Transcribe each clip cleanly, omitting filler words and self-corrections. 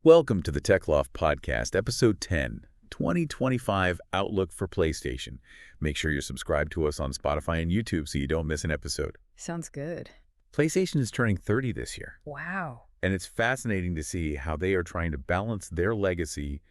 Welcome to the Tech Loft Podcast, Episode 10, 2025 Outlook for PlayStation. Make sure you're subscribed to us on Spotify and YouTube so you don't miss an episode. Sounds good. PlayStation is turning 30 this year, Wow. and it's fascinating to see how they are trying to balance their legacy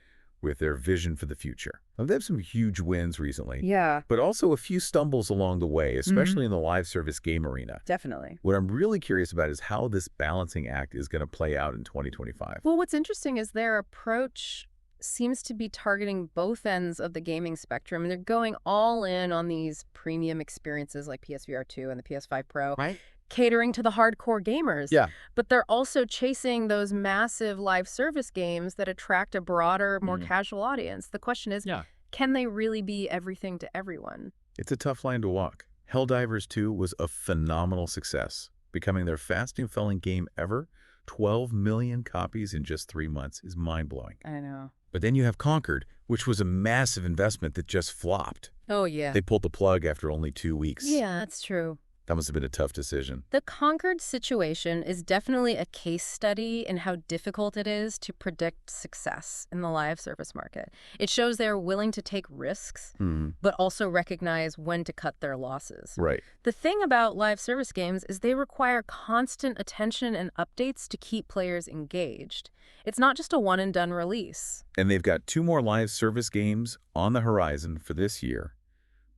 with their vision for the future. Now, they've had some huge wins recently, Yeah, but also a few stumbles along the way, especially in the live service game arena. definitely. What I'm really curious about is how this balancing act is going to play out in 2025. Well, what's interesting is their approach seems to be targeting both ends of the gaming spectrum, and they're going all in on these premium experiences like PSVR 2 and the PS5 Pro, Right? catering to the hardcore gamers. Yeah. But they're also chasing those massive live service games that attract a broader, more casual audience. The question is, can they really be everything to everyone? It's a tough line to walk. Helldivers 2 was a phenomenal success, becoming their fastest-selling game ever. 12 million copies in just 3 months is mind-blowing. I know. But then you have Conquered, which was a massive investment that just flopped. Oh, yeah. They pulled the plug after only 2 weeks. Yeah, that's true. That must have been a tough decision. The Concord situation is definitely a case study in how difficult it is to predict success in the live service market. It shows they're willing to take risks, but also recognize when to cut their losses. Right. The thing about live service games is they require constant attention and updates to keep players engaged. It's not just a one-and-done release. And they've got 2 more live service games on the horizon for this year.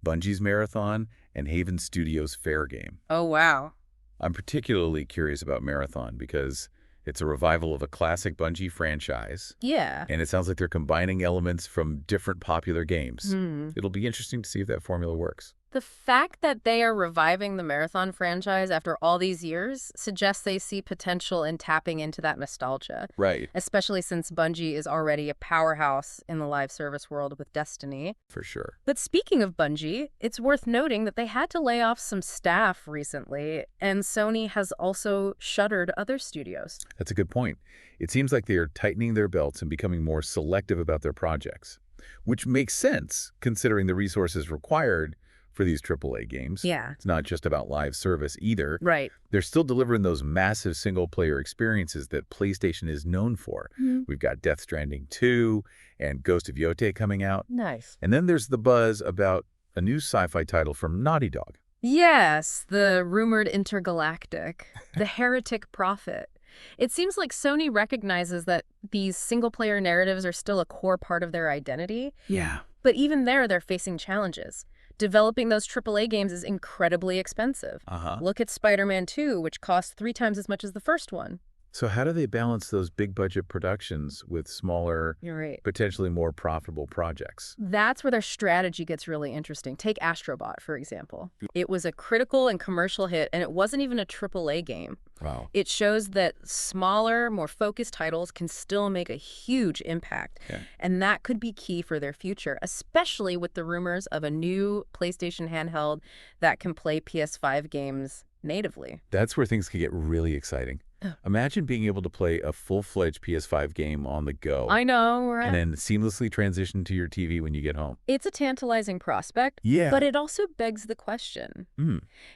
Bungie's Marathon and Haven Studios' Fair Game. Oh, wow. I'm particularly curious about Marathon because it's a revival of a classic Bungie franchise. Yeah. And it sounds like they're combining elements from different popular games. It'll be interesting to see if that formula works. The fact that they are reviving the Marathon franchise after all these years suggests they see potential in tapping into that nostalgia. Right. Especially since Bungie is already a powerhouse in the live service world with Destiny. For sure. But speaking of Bungie, it's worth noting that they had to lay off some staff recently, and Sony has also shuttered other studios. That's a good point. It seems like they are tightening their belts and becoming more selective about their projects, which makes sense considering the resources required for these AAA games. Yeah. It's not just about live service either. Right. They're still delivering those massive single-player experiences that PlayStation is known for. We've got Death Stranding 2 and Ghost of Yotei coming out. Nice. And then there's the buzz about a new sci-fi title from Naughty Dog. Yes, the rumored intergalactic, the heretic prophet. It seems like Sony recognizes that these single-player narratives are still a core part of their identity. Yeah. But even there, they're facing challenges. Developing those AAA games is incredibly expensive. Look at Spider-Man 2, which cost 3 times as much as the first one. So how do they balance those big-budget productions with smaller, You're right. potentially more profitable projects? That's where their strategy gets really interesting. Take Astrobot, for example. It was a critical and commercial hit, and it wasn't even a AAA game. Wow. It shows that smaller, more focused titles can still make a huge impact. Yeah. And that could be key for their future, especially with the rumors of a new PlayStation handheld that can play PS5 games natively. That's where things can get really exciting. Imagine being able to play a full-fledged PS5 game on the go. I know, right? And then seamlessly transition to your TV when you get home. It's a tantalizing prospect, Yeah. but it also begs the question,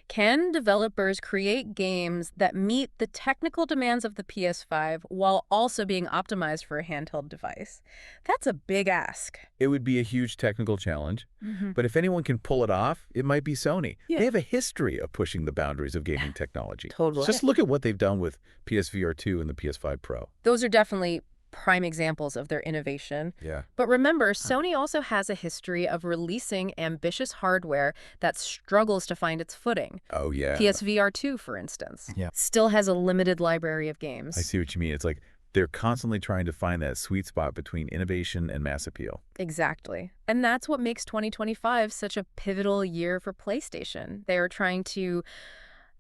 can developers create games that meet the technical demands of the PS5 while also being optimized for a handheld device? That's a big ask. It would be a huge technical challenge, but if anyone can pull it off, it might be Sony. Yeah. They have a history of pushing the boundaries of gaming technology. Totally. Just look at what they've done with PSVR 2 and the PS5 Pro. Those are definitely prime examples of their innovation. Yeah. But remember, Sony also has a history of releasing ambitious hardware that struggles to find its footing. Oh, yeah. PSVR 2, for instance, still has a limited library of games. I see what you mean. It's like they're constantly trying to find that sweet spot between innovation and mass appeal. Exactly. And that's what makes 2025 such a pivotal year for PlayStation. They are trying to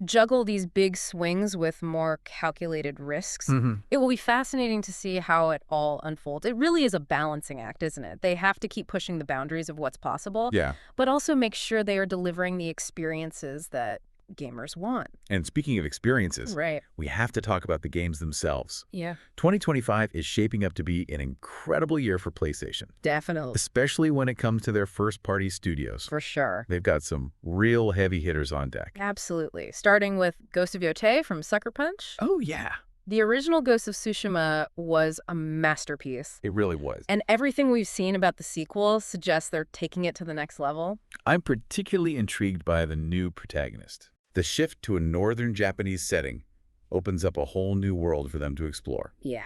juggle these big swings with more calculated risks. It will be fascinating to see how it all unfolds. It really is a balancing act, isn't it? They have to keep pushing the boundaries of what's possible, but also make sure they are delivering the experiences that gamers want. And speaking of experiences, Right. we have to talk about the games themselves. Yeah. 2025 is shaping up to be an incredible year for PlayStation, Definitely. especially when it comes to their first-party studios. For sure. They've got some real heavy hitters on deck. Absolutely. Starting with Ghost of Yotei from Sucker Punch. Oh, yeah. The original Ghost of Tsushima was a masterpiece, It really was. and everything we've seen about the sequel suggests they're taking it to the next level. I'm particularly intrigued by the new protagonist. The shift to a northern Japanese setting opens up a whole new world for them to explore. Yeah.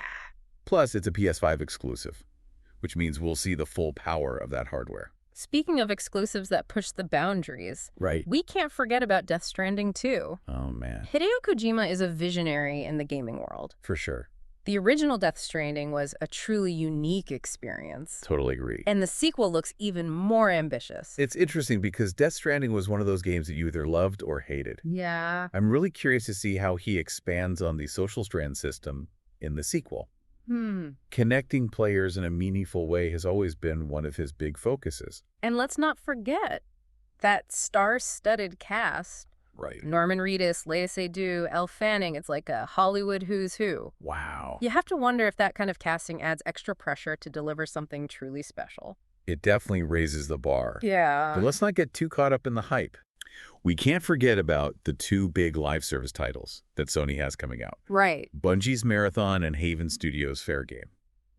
Plus, it's a PS5 exclusive, which means we'll see the full power of that hardware. Speaking of exclusives that push the boundaries, Right. we can't forget about Death Stranding too. Oh, man. Hideo Kojima is a visionary in the gaming world. For sure. The original Death Stranding was a truly unique experience. Totally agree. And the sequel looks even more ambitious. It's interesting because Death Stranding was one of those games that you either loved or hated. Yeah. I'm really curious to see how he expands on the social strand system in the sequel. Connecting players in a meaningful way has always been one of his big focuses. And let's not forget that star-studded cast. Right. Norman Reedus, Lea Seydoux, Elle Fanning. It's like a Hollywood who's who. Wow. You have to wonder if that kind of casting adds extra pressure to deliver something truly special. It definitely raises the bar. Yeah. But let's not get too caught up in the hype. We can't forget about the two big live service titles that Sony has coming out. Right. Bungie's Marathon and Haven Studios' Fair Game.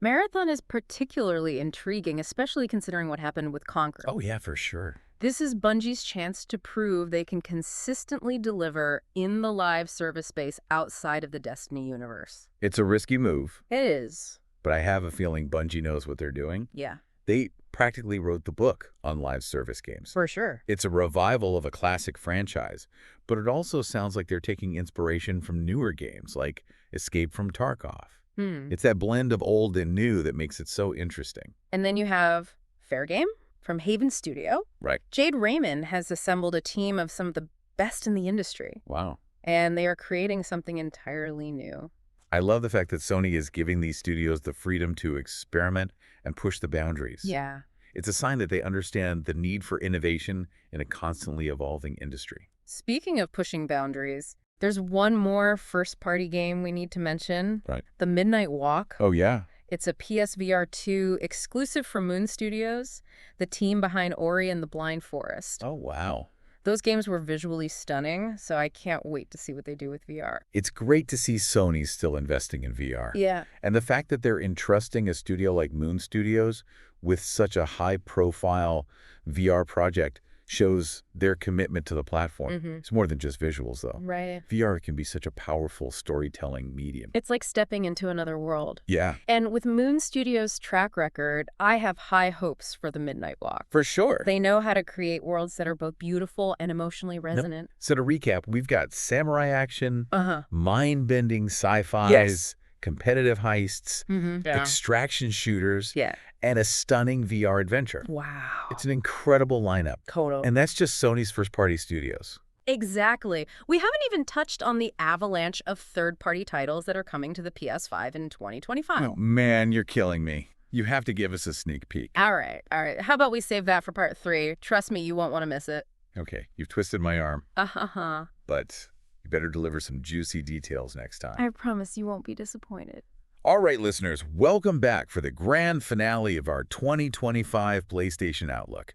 Marathon is particularly intriguing, especially considering what happened with Conquer. Oh, yeah, for sure. This is Bungie's chance to prove they can consistently deliver in the live service space outside of the Destiny universe. It's a risky move, It is. but I have a feeling Bungie knows what they're doing. Yeah, They practically wrote the book on live service games. for sure. It's a revival of a classic franchise, but it also sounds like they're taking inspiration from newer games like Escape from Tarkov. It's that blend of old and new that makes it so interesting. And then you have Fair Game from Haven Studio. Right. Jade Raymond has assembled a team of some of the best in the industry, Wow. and they are creating something entirely new. I love the fact that Sony is giving these studios the freedom to experiment and push the boundaries. Yeah. It's a sign that they understand the need for innovation in a constantly evolving industry. Speaking of pushing boundaries, there's one more first-party game we need to mention. Right. The Midnight Walk. Oh, yeah. It's a PSVR 2 exclusive from Moon Studios, the team behind Ori and the Blind Forest. Oh, wow. Those games were visually stunning, so I can't wait to see what they do with VR. It's great to see Sony still investing in VR. Yeah. And the fact that they're entrusting a studio like Moon Studios with such a high-profile VR project shows their commitment to the platform. It's more than just visuals, though. Right. VR can be such a powerful storytelling medium. It's like stepping into another world. Yeah. And with Moon Studios' track record, I have high hopes for the Midnight Walk. For sure. They know how to create worlds that are both beautiful and emotionally resonant. So to recap, we've got samurai action, mind-bending sci-fis, Yes. competitive heists, Yeah. extraction shooters, Yeah. and a stunning VR adventure. Wow. It's an incredible lineup. Kodo. And that's just Sony's first-party studios. Exactly. We haven't even touched on the avalanche of third-party titles that are coming to the PS5 in 2025. Oh, man, you're killing me. You have to give us a sneak peek. All right. How about we save that for part 3? Trust me, you won't want to miss it. Okay, you've twisted my arm, Uh-huh. but you better deliver some juicy details next time. I promise you won't be disappointed. All right, listeners, welcome back for the grand finale of our 2025 PlayStation Outlook.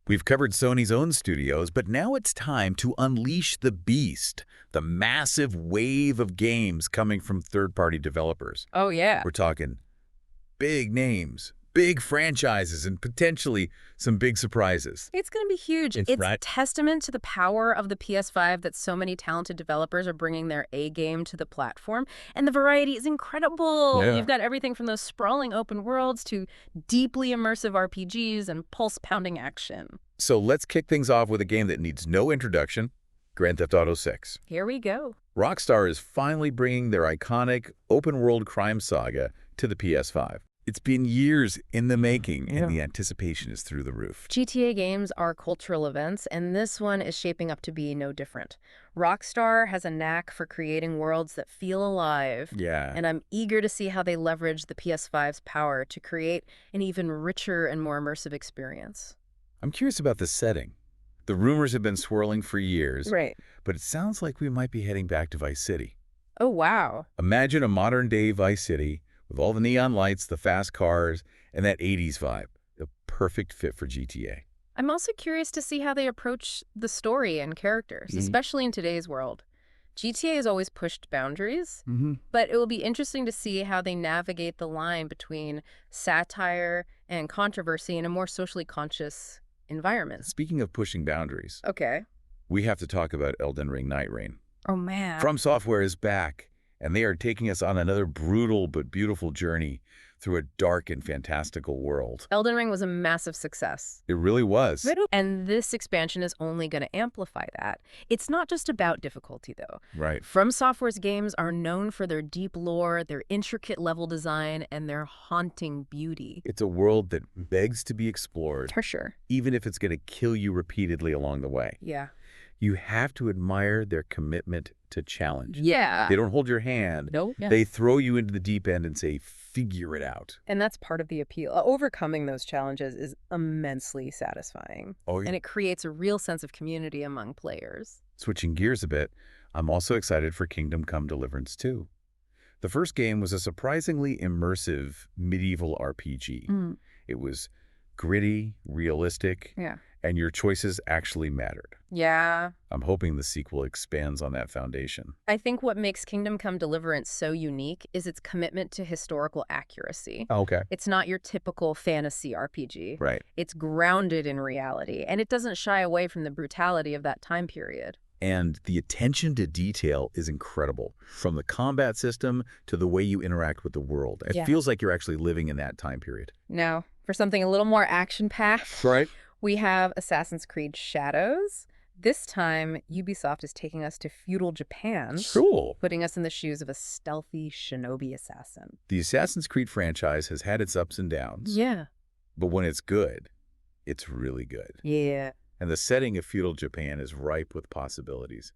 We've covered Sony's own studios, but now it's time to unleash the beast, the massive wave of games coming from third-party developers. Oh, yeah. We're talking big names, big franchises, and potentially some big surprises. It's going to be huge. It's It's right. testament to the power of the PS5 that so many talented developers are bringing their A game to the platform. And the variety is incredible. Yeah. You've got everything from those sprawling open worlds to deeply immersive RPGs and pulse-pounding action. So let's kick things off with a game that needs no introduction, Grand Theft Auto 6. Here we go. Rockstar is finally bringing their iconic open-world crime saga to the PS5. It's been years in the making, and the anticipation is through the roof. GTA games are cultural events, and this one is shaping up to be no different. Rockstar has a knack for creating worlds that feel alive, Yeah. and I'm eager to see how they leverage the PS5's power to create an even richer and more immersive experience. I'm curious about the setting. The rumors have been swirling for years, Right. but it sounds like we might be heading back to Vice City. Oh, wow. Imagine a modern-day Vice City with all the neon lights, the fast cars, and that 80s vibe. A perfect fit for GTA. I'm also curious to see how they approach the story and characters, especially in today's world. GTA has always pushed boundaries, but it will be interesting to see how they navigate the line between satire and controversy in a more socially conscious environment. Speaking of pushing boundaries, Okay. we have to talk about Elden Ring Night Rain. Oh, man. From Software is back, and they are taking us on another brutal but beautiful journey through a dark and fantastical world. Elden Ring was a massive success. It really was. And this expansion is only going to amplify that. It's not just about difficulty, though. Right. From Software's games are known for their deep lore, their intricate level design, and their haunting beauty. It's a world that begs to be explored, For sure. even if it's going to kill you repeatedly along the way. Yeah. You have to admire their commitment to challenge. Yeah. They don't hold your hand. No. Yeah. They throw you into the deep end and say, figure it out. And that's part of the appeal. Overcoming those challenges is immensely satisfying. Oh, And it creates a real sense of community among players. Switching gears a bit, I'm also excited for Kingdom Come Deliverance 2. The first game was a surprisingly immersive medieval RPG. It was gritty, realistic, and your choices actually mattered. Yeah. I'm hoping the sequel expands on that foundation. I think what makes Kingdom Come Deliverance so unique is its commitment to historical accuracy. Okay. It's not your typical fantasy RPG. Right. It's grounded in reality, and it doesn't shy away from the brutality of that time period. And the attention to detail is incredible, from the combat system to the way you interact with the world. It feels like you're actually living in that time period. Now, for something a little more action-packed, Right. we have Assassin's Creed Shadows. This time, Ubisoft is taking us to feudal Japan, Cool. putting us in the shoes of a stealthy shinobi assassin. The Assassin's Creed franchise has had its ups and downs. Yeah. But when it's good, it's really good. Yeah. And the setting of feudal Japan is ripe with possibilities.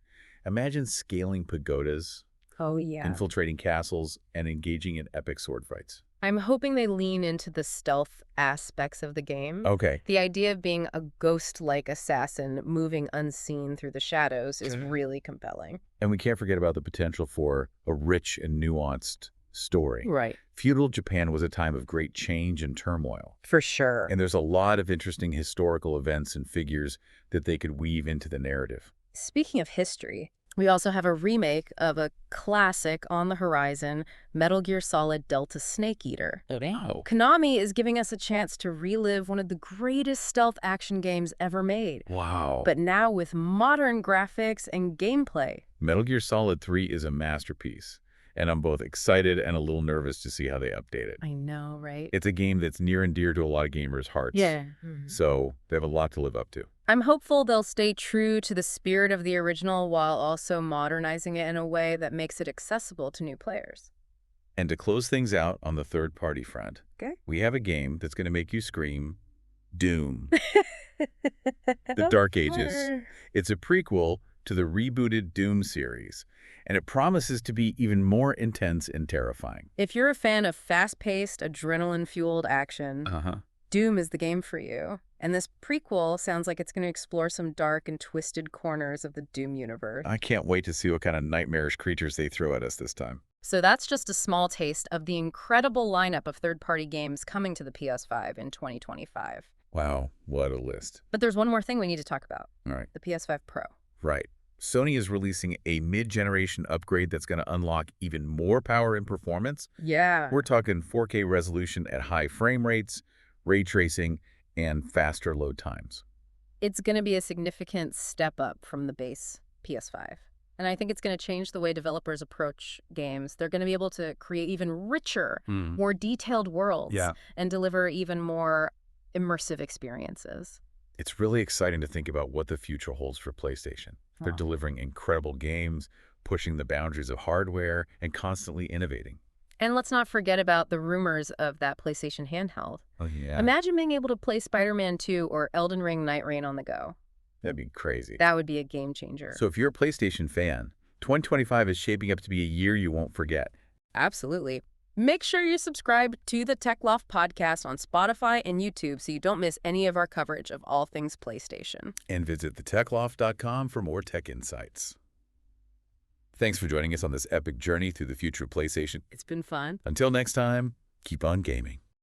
Imagine scaling pagodas, Oh, yeah. infiltrating castles, and engaging in epic sword fights. I'm hoping they lean into the stealth aspects of the game. Okay. The idea of being a ghost-like assassin moving unseen through the shadows is really compelling. And we can't forget about the potential for a rich and nuanced story. Right. Feudal Japan was a time of great change and turmoil. For sure. And there's a lot of interesting historical events and figures that they could weave into the narrative. Speaking of history, we also have a remake of a classic on the horizon, Metal Gear Solid Delta Snake Eater. Wow. Konami is giving us a chance to relive one of the greatest stealth action games ever made, Wow. but now with modern graphics and gameplay. Metal Gear Solid 3 is a masterpiece, and I'm both excited and a little nervous to see how they update it. I know, right? It's a game that's near and dear to a lot of gamers' hearts. Yeah. So they have a lot to live up to. I'm hopeful they'll stay true to the spirit of the original while also modernizing it in a way that makes it accessible to new players. And to close things out on the third-party front, Okay. we have a game that's going to make you scream, Doom. The Dark Ages. It's a prequel to the rebooted Doom series, and it promises to be even more intense and terrifying. If you're a fan of fast-paced, adrenaline-fueled action, Doom is the game for you. And this prequel sounds like it's going to explore some dark and twisted corners of the Doom universe. I can't wait to see what kind of nightmarish creatures they throw at us this time. So that's just a small taste of the incredible lineup of third-party games coming to the PS5 in 2025. Wow, what a list. But there's one more thing we need to talk about. All right. The PS5 Pro. Right. Sony is releasing a mid-generation upgrade that's going to unlock even more power and performance. Yeah. We're talking 4K resolution at high frame rates, ray tracing, and faster load times. It's going to be a significant step up from the base PS5. And I think it's going to change the way developers approach games. They're going to be able to create even richer, more detailed worlds and deliver even more immersive experiences. It's really exciting to think about what the future holds for PlayStation. They're delivering incredible games, pushing the boundaries of hardware, and constantly innovating. And let's not forget about the rumors of that PlayStation handheld. Oh, yeah. Imagine being able to play Spider-Man 2 or Elden Ring Night Rain on the go. That'd be crazy. That would be a game changer. So if you're a PlayStation fan, 2025 is shaping up to be a year you won't forget. Absolutely. Make sure you subscribe to the Tech Loft podcast on Spotify and YouTube so you don't miss any of our coverage of all things PlayStation. And visit thetechloft.com for more tech insights. Thanks for joining us on this epic journey through the future of PlayStation. It's been fun. Until next time, keep on gaming.